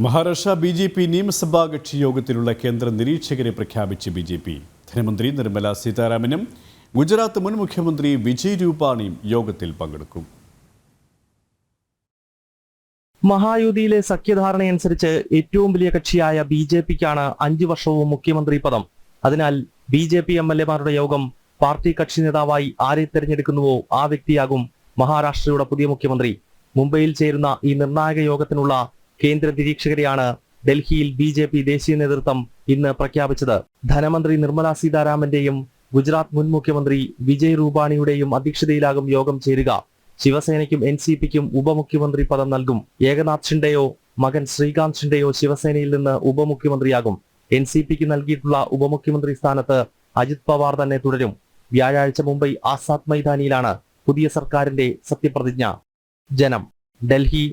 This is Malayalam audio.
മഹാരാഷ്ട്ര ബി.ജെ.പി. നിയമസഭാ കക്ഷി യോഗത്തിലുള്ള കേന്ദ്ര നിരീക്ഷകരെ പ്രഖ്യാപിച്ച് ബി.ജെ.പി. ധനമന്ത്രി നിർമ്മല സീതാരാമനും ഗുജറാത്ത് മുൻ മുഖ്യമന്ത്രി വിജയ് രൂപാണിയും യോഗത്തിൽ പങ്കെടുക്കും. മഹായുതിയിലെ സഖ്യധാരണയനുസരിച്ച് ഏറ്റവും വലിയ കക്ഷിയായ ബി.ജെ.പിക്കാണ് 5 വർഷവും മുഖ്യമന്ത്രി പദം. അതിനാൽ ബി.ജെ.പി. എം.എൽ.എമാരുടെ യോഗം പാർട്ടി കക്ഷി നേതാവായി ആരെ തെരഞ്ഞെടുക്കുന്നുവോ ആ വ്യക്തിയാകും മഹാരാഷ്ട്രയുടെ പുതിയ മുഖ്യമന്ത്രി. മുംബൈയിൽ ചേരുന്ന ഈ നിർണായക യോഗത്തിനുള്ള കേന്ദ്ര നിരീക്ഷകരെയാണ് ഡൽഹിയിൽ ബി.ജെ.പി. ദേശീയ നേതൃത്വം ഇന്ന് പ്രഖ്യാപിച്ചത്. ധനമന്ത്രി നിർമ്മല സീതാരാമന്റെയും ഗുജറാത്ത് മുൻ മുഖ്യമന്ത്രി വിജയ് രൂപാണിയുടെയും അധ്യക്ഷതയിലാകും യോഗം ചേരുക. ശിവസേനയ്ക്കും എൻ.സി.പിക്കും ഉപമുഖ്യമന്ത്രി പദം നൽകും. ഏകനാഥ് ഷിൻഡെയോ മകൻ ശ്രീകാന്ത് ഷിൻഡെയോ ശിവസേനയിൽ നിന്ന് ഉപമുഖ്യമന്ത്രിയാകും. എൻ.സി.പിക്ക് നൽകിയിട്ടുള്ള ഉപമുഖ്യമന്ത്രി സ്ഥാനത്ത് അജിത് പവാർ തന്നെ തുടരും. വ്യാഴാഴ്ച മുംബൈ ആസാദ് മൈതാനിയിലാണ് പുതിയ സർക്കാരിന്റെ സത്യപ്രതിജ്ഞ. ജനം, ഡൽഹി.